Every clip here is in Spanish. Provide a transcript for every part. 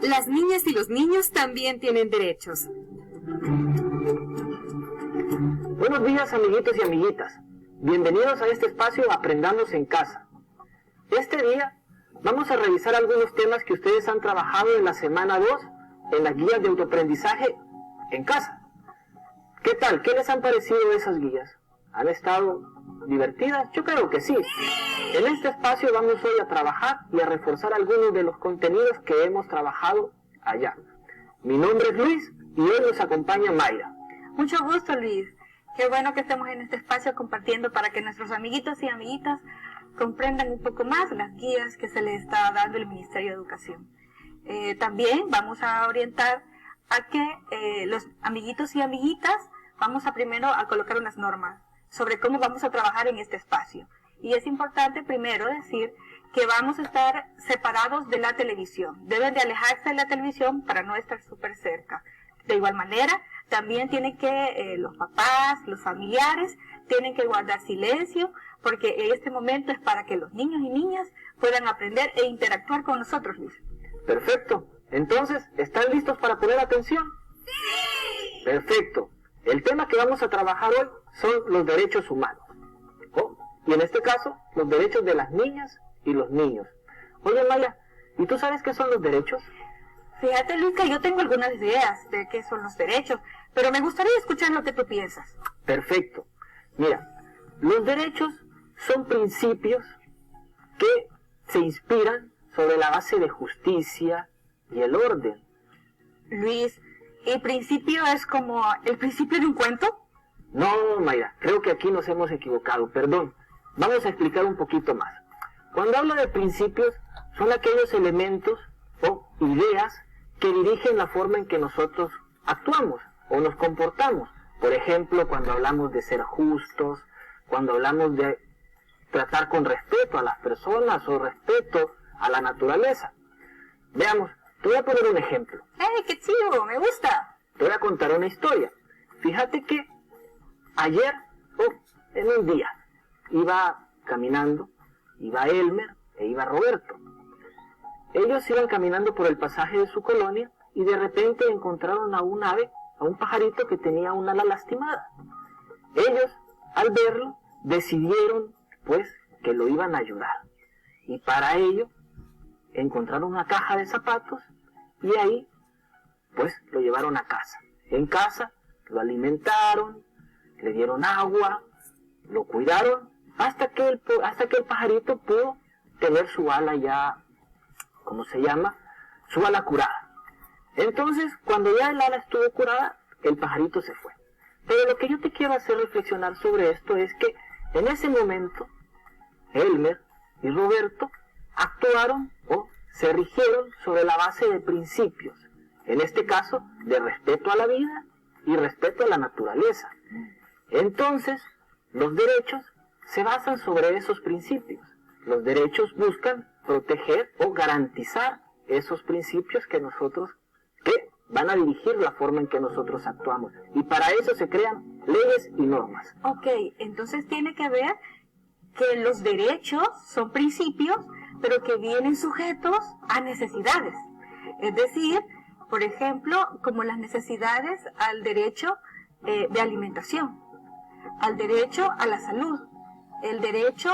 Las niñas y los niños también tienen derechos. Buenos días, amiguitos y amiguitas. Bienvenidos a este espacio Aprendamos en Casa. Este día vamos a revisar algunos temas que ustedes han trabajado en la semana 2 en las guías de autoaprendizaje en casa. ¿Qué tal? ¿Qué les han parecido esas guías? ¿Han estado divertidas? Yo creo que sí. En este espacio vamos hoy a trabajar y a reforzar algunos de los contenidos que hemos trabajado allá. Mi nombre es Luis y hoy nos acompaña Mayra. Mucho gusto, Luis. Qué bueno que estemos en este espacio compartiendo para que nuestros amiguitos y amiguitas comprendan un poco más las guías que se les está dando el Ministerio de Educación. También vamos a orientar a que los amiguitos y amiguitas vamos primero a colocar unas normas sobre cómo vamos a trabajar en este espacio. Y es importante primero decir que vamos a estar separados de la televisión. Deben de alejarse de la televisión para no estar súper cerca. De igual manera, también tienen que, los papás, los familiares, tienen que guardar silencio, porque en este momento es para que los niños y niñas puedan aprender e interactuar con nosotros, Luis. Perfecto. Entonces, ¿están listos para poner atención? ¡Sí! Perfecto. El tema que vamos a trabajar hoy son los derechos humanos. Y en este caso, los derechos de las niñas y los niños. Oye, Maya, ¿y tú sabes qué son los derechos? Fíjate, Luis, que yo tengo algunas ideas de qué son los derechos, pero me gustaría escuchar lo que tú piensas. Perfecto. Mira, los derechos son principios que se inspiran sobre la base de justicia y el orden. Luis, ¿el principio es como el principio de un cuento? No, Mayra, creo que aquí nos hemos equivocado, perdón. Vamos a explicar un poquito más. Cuando hablo de principios, son aquellos elementos o ideas que dirigen la forma en que nosotros actuamos o nos comportamos. Por ejemplo, cuando hablamos de ser justos, cuando hablamos de tratar con respeto a las personas o respeto a la naturaleza. Veamos, te voy a poner un ejemplo. ¡Ey, qué chido! ¡Me gusta! Te voy a contar una historia. Fíjate que ayer, en un día, iba caminando, iba Elmer e iba Roberto. Ellos iban caminando por el pasaje de su colonia y de repente encontraron a un ave, a un pajarito que tenía un ala lastimada. Ellos, al verlo, decidieron, pues, que lo iban a ayudar. Y para ello, encontraron una caja de zapatos y ahí, pues, lo llevaron a casa. En casa, lo alimentaron, le dieron agua, lo cuidaron, hasta que el pajarito pudo tener su ala ya, ¿cómo se llama? Su ala curada. Entonces, cuando ya el ala estuvo curada, el pajarito se fue. Pero lo que yo te quiero hacer reflexionar sobre esto es que en ese momento, Elmer y Roberto actuaron o se rigieron sobre la base de principios. En este caso, de respeto a la vida y respeto a la naturaleza. Entonces, los derechos se basan sobre esos principios. Los derechos buscan proteger o garantizar esos principios que van a dirigir la forma en que nosotros actuamos. Y para eso se crean leyes y normas. Ok, entonces tiene que ver que los derechos son principios, pero que vienen sujetos a necesidades. Es decir, por ejemplo, como las necesidades al derecho de alimentación, al derecho a la salud, el derecho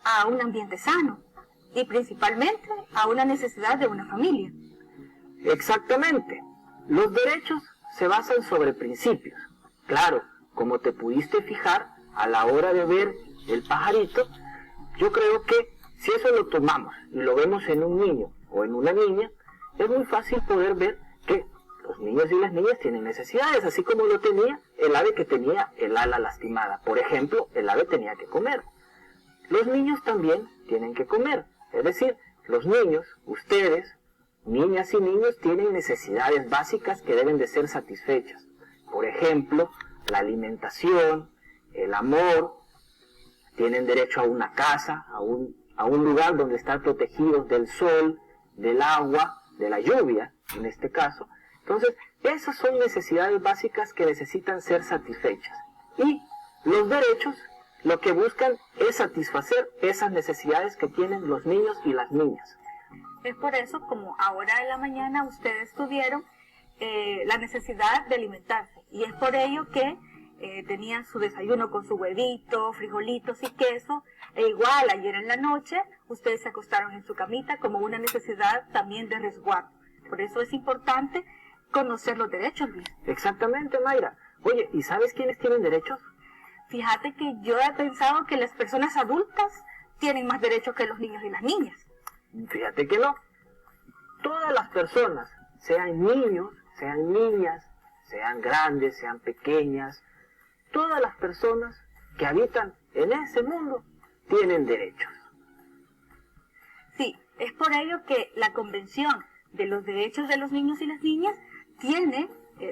a un ambiente sano y principalmente a una necesidad de una familia. Exactamente. Los derechos se basan sobre principios. Claro, como te pudiste fijar a la hora de ver el pajarito, yo creo que si eso lo tomamos y lo vemos en un niño o en una niña, es muy fácil poder ver que los niños y las niñas tienen necesidades, así como lo tenía el ave que tenía el ala lastimada. Por ejemplo, el ave tenía que comer. Los niños también tienen que comer. Es decir, los niños, ustedes, niñas y niños, tienen necesidades básicas que deben de ser satisfechas. Por ejemplo, la alimentación, el amor, tienen derecho a una casa, a un lugar donde estar protegidos del sol, del agua, de la lluvia, en este caso. Entonces, esas son necesidades básicas que necesitan ser satisfechas. Y los derechos lo que buscan es satisfacer esas necesidades que tienen los niños y las niñas. Es por eso, como ahora en la mañana ustedes tuvieron la necesidad de alimentarse. Y es por ello que tenían su desayuno con su huevito, frijolitos y queso. E igual ayer en la noche ustedes se acostaron en su camita como una necesidad también de resguardo. Por eso es importante conocer los derechos, Luis. Exactamente, Mayra. Oye, ¿y sabes quiénes tienen derechos? Fíjate que yo he pensado que las personas adultas tienen más derechos que los niños y las niñas. Fíjate que no. Todas las personas, sean niños, sean niñas, sean grandes, sean pequeñas, todas las personas que habitan en ese mundo tienen derechos. Sí, es por ello que la Convención de los Derechos de los Niños y las Niñas tiene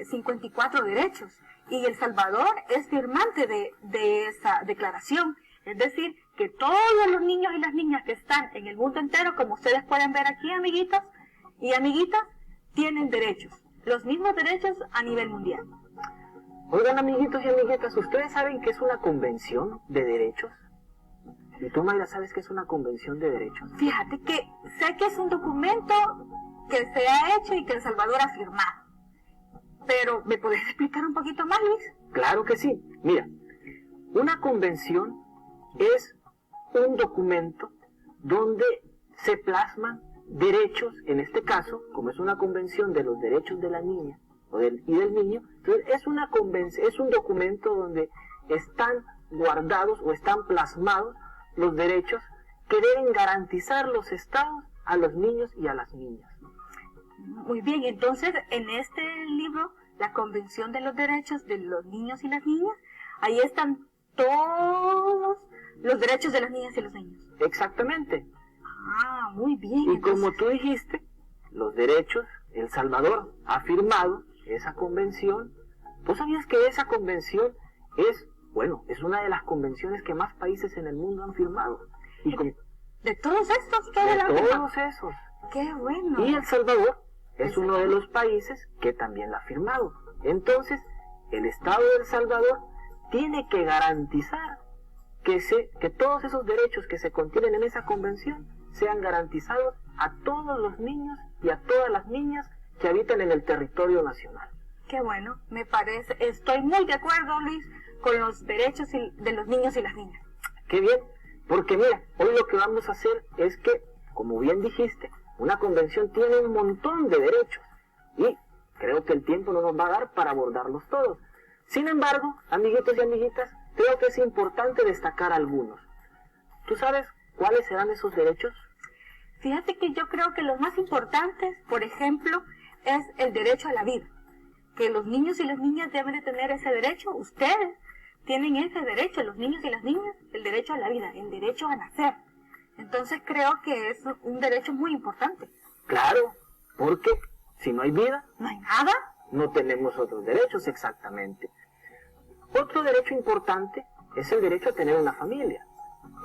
54 derechos y El Salvador es firmante de esa declaración. Es decir, que todos los niños y las niñas que están en el mundo entero, como ustedes pueden ver aquí, amiguitos y amiguitas, tienen derechos, los mismos derechos a nivel mundial. Oigan, amiguitos y amiguitas, ¿ustedes saben qué es una convención de derechos? ¿Y tú, Mayra, sabes qué es una convención de derechos? Fíjate que sé que es un documento que se ha hecho y que El Salvador ha firmado. Pero, ¿me podés explicar un poquito más, Luis? Claro que sí. Mira, una convención es un documento donde se plasman derechos, en este caso, como es una convención de los derechos de la niña y del niño, entonces es un documento donde están guardados o están plasmados los derechos que deben garantizar los estados a los niños y a las niñas. Muy bien, entonces en este libro, la Convención de los Derechos de los Niños y las Niñas, ahí están todos los derechos de las niñas y los niños. Exactamente. Ah, muy bien. Y entonces, como tú dijiste, los derechos, El Salvador ha firmado esa convención. ¿Tú sabías que esa convención es una de las convenciones que más países en el mundo han firmado? Y de todos estos que de la todos esos. ¡Qué bueno! Y El Salvador es uno de los países que también la ha firmado. Entonces, el Estado de El Salvador tiene que garantizar que todos esos derechos que se contienen en esa convención sean garantizados a todos los niños y a todas las niñas que habitan en el territorio nacional. ¡Qué bueno! Me parece, estoy muy de acuerdo, Luis, con los derechos de los niños y las niñas. ¡Qué bien! Porque mira, hoy lo que vamos a hacer es que, como bien dijiste, una convención tiene un montón de derechos y creo que el tiempo no nos va a dar para abordarlos todos. Sin embargo, amiguitos y amiguitas, creo que es importante destacar algunos. ¿Tú sabes cuáles serán esos derechos? Fíjate que yo creo que los más importantes, por ejemplo, es el derecho a la vida. Que los niños y las niñas deben de tener ese derecho. Ustedes tienen ese derecho, los niños y las niñas, el derecho a la vida, el derecho a nacer. Entonces creo que es un derecho muy importante. Claro, porque si no hay vida, ¿No hay nada? no tenemos otros derechos exactamente. Otro derecho importante es el derecho a tener una familia.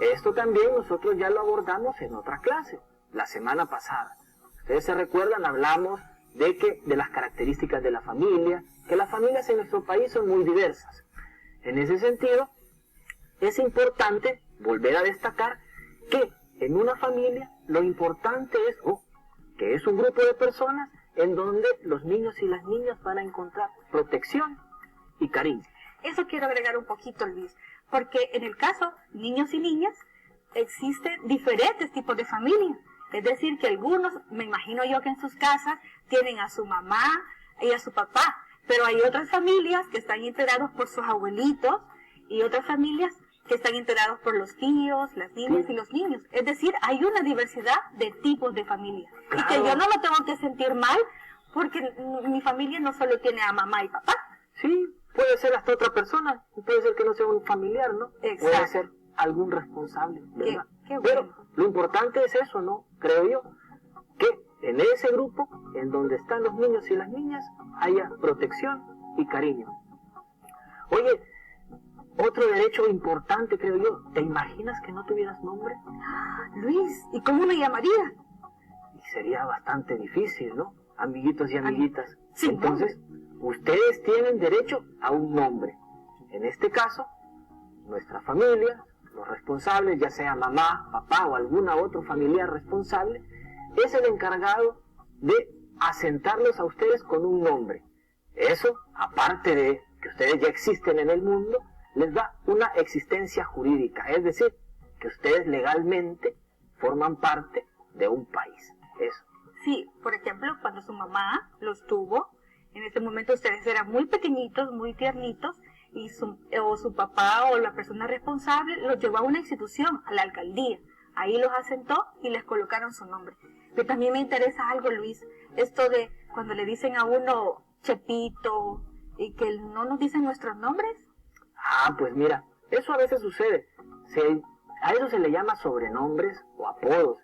Esto también nosotros ya lo abordamos en otra clase, la semana pasada. Ustedes se recuerdan, hablamos de las características de la familia, que las familias en nuestro país son muy diversas. En ese sentido, es importante volver a destacar que en una familia lo importante es que es un grupo de personas en donde los niños y las niñas van a encontrar protección y cariño. Eso quiero agregar un poquito, Luis, porque en el caso niños y niñas existen diferentes tipos de familias. Es decir, que algunos, me imagino yo que en sus casas tienen a su mamá y a su papá, pero hay otras familias que están integrados por sus abuelitos y otras familias que están integrados por los tíos, las niñas y los niños. Es decir, hay una diversidad de tipos de familias. Claro. Y que yo no me tengo que sentir mal porque mi familia no solo tiene a mamá y papá. Sí, puede ser hasta otra persona, puede ser que no sea un familiar, ¿no? Exacto. Puede ser algún responsable, ¿verdad? Qué bueno. Pero lo importante es eso, ¿no? Creo yo, que en ese grupo, en donde están los niños y las niñas, haya protección y cariño. Oye, otro derecho importante, creo yo, ¿te imaginas que no tuvieras nombre? Luis, ¿y cómo me llamaría? Y sería bastante difícil, ¿no? Amiguitos y amiguitas. Sí, entonces, ustedes tienen derecho a un nombre. En este caso, nuestra familia, los responsables, ya sea mamá, papá o alguna otro familiar responsable, es el encargado de asentarlos a ustedes con un nombre. Eso, aparte de que ustedes ya existen en el mundo, les da una existencia jurídica, es decir, que ustedes legalmente forman parte de un país. Eso. Sí, por ejemplo, cuando su mamá los tuvo, en ese momento ustedes eran muy pequeñitos, muy tiernitos, y su papá o la persona responsable los llevó a una institución, a la alcaldía. Ahí los asentó y les colocaron su nombre. Pero también me interesa algo, Luis, esto de cuando le dicen a uno Chepito y que no nos dicen nuestros nombres. Ah, pues mira, eso a veces sucede. A eso se le llama sobrenombres o apodos.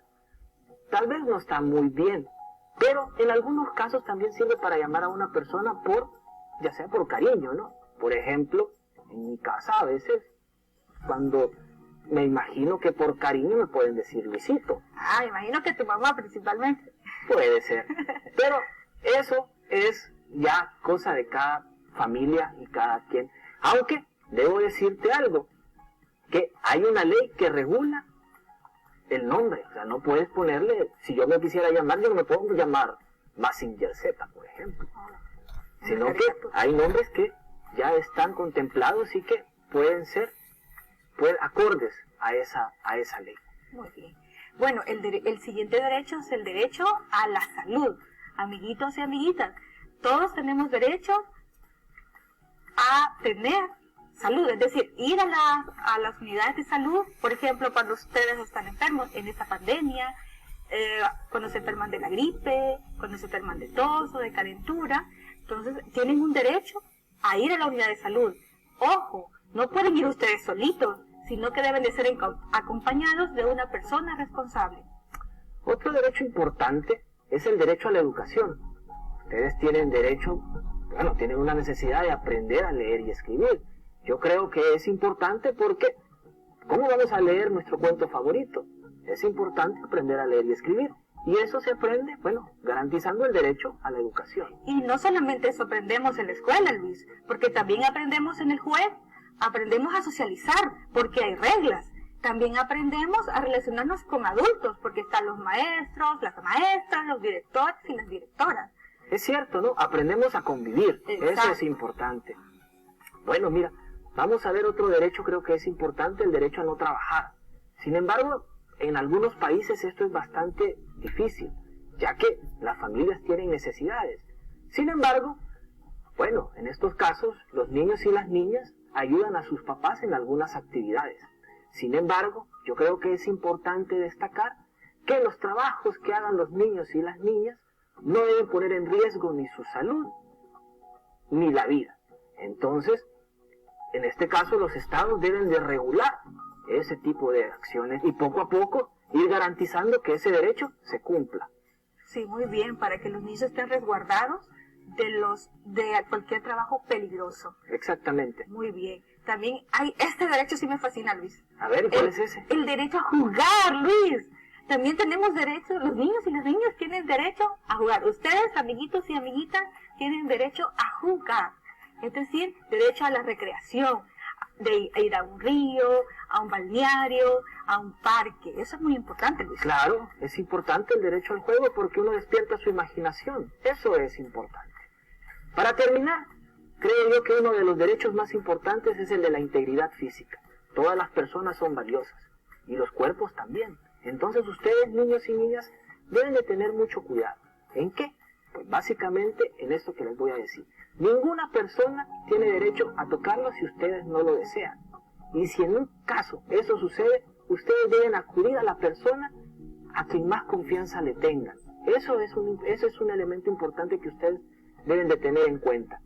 Tal vez no está muy bien, pero en algunos casos también sirve para llamar a una persona ya sea por cariño, ¿no? Por ejemplo, en mi casa a veces, cuando me imagino que por cariño me pueden decir Luisito. Ah, imagino que tu mamá principalmente. Puede ser, pero eso es ya cosa de cada familia y cada quien. Aunque debo decirte algo, que hay una ley que regula el nombre. O sea, no puedes ponerle, si yo me quisiera llamar, yo no me puedo llamar Mazinger Z, por ejemplo. Sino que hay nombres que ya están contemplados y que pueden ser acordes a esa ley. Muy bien. Bueno, el siguiente derecho es el derecho a la salud. Amiguitos y amiguitas, todos tenemos derecho a tener salud, es decir, ir a las unidades de salud, por ejemplo, cuando ustedes están enfermos en esta pandemia, cuando se enferman de la gripe, cuando se enferman de tos o de calentura, entonces tienen un derecho a ir a la unidad de salud. Ojo, no pueden ir ustedes solitos, sino que deben de ser acompañados de una persona responsable. Otro derecho importante es el derecho a la educación. Ustedes tienen derecho, tienen una necesidad de aprender a leer y escribir. Yo creo que es importante porque, ¿cómo vamos a leer nuestro cuento favorito? Es importante aprender a leer y escribir. Y eso se aprende, garantizando el derecho a la educación. Y no solamente eso aprendemos en la escuela, Luis, porque también aprendemos en el juez, aprendemos a socializar, porque hay reglas. También aprendemos a relacionarnos con adultos, porque están los maestros, las maestras, los directores y las directoras. Es cierto, ¿no? Aprendemos a convivir. Exacto. Eso es importante. Bueno, mira, vamos a ver otro derecho, creo que es importante, el derecho a no trabajar. Sin embargo, en algunos países esto es bastante difícil, ya que las familias tienen necesidades. Sin embargo, en estos casos, los niños y las niñas ayudan a sus papás en algunas actividades. Sin embargo, yo creo que es importante destacar que los trabajos que hagan los niños y las niñas no deben poner en riesgo ni su salud, ni la vida. Entonces, en este caso, los estados deben de regular ese tipo de acciones y poco a poco ir garantizando que ese derecho se cumpla. Sí, muy bien, para que los niños estén resguardados de cualquier trabajo peligroso. Exactamente. Muy bien. También hay este derecho, sí me fascina, Luis. A ver, ¿cuál es ese? El derecho a jugar, Luis. También tenemos derecho, los niños y las niñas tienen derecho a jugar. Ustedes, amiguitos y amiguitas, tienen derecho a jugar. Es decir, derecho a la recreación, de ir a un río, a un balneario, a un parque. Eso es muy importante, Luis. Claro, es importante el derecho al juego porque uno despierta su imaginación. Eso es importante. Para terminar, creo yo que uno de los derechos más importantes es el de la integridad física. Todas las personas son valiosas y los cuerpos también. Entonces ustedes, niños y niñas, deben de tener mucho cuidado. ¿En qué? Pues básicamente en esto que les voy a decir. Ninguna persona tiene derecho a tocarlo si ustedes no lo desean. Y si en un caso eso sucede, ustedes deben acudir a la persona a quien más confianza le tengan. Eso es un elemento importante que ustedes deben de tener en cuenta.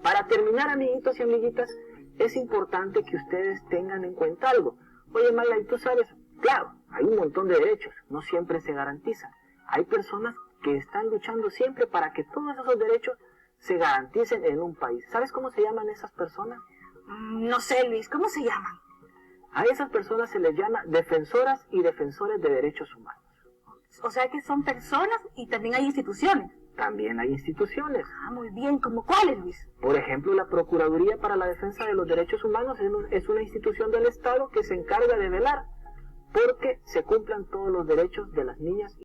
Para terminar, amiguitos y amiguitas, es importante que ustedes tengan en cuenta algo. Oye, Magda, ¿y tú sabes? Claro, hay un montón de derechos, no siempre se garantizan. Hay personas que están luchando siempre para que todos esos derechos se garanticen en un país. ¿Sabes cómo se llaman esas personas? No sé, Luis, ¿cómo se llaman? A esas personas se les llama defensoras y defensores de derechos humanos. O sea que son personas y también hay instituciones. También hay instituciones. Ah, muy bien. ¿Cómo cuáles, Luis? Por ejemplo, la Procuraduría para la Defensa de los Derechos Humanos es una institución del Estado que se encarga de velar porque se cumplan todos los derechos de las niñas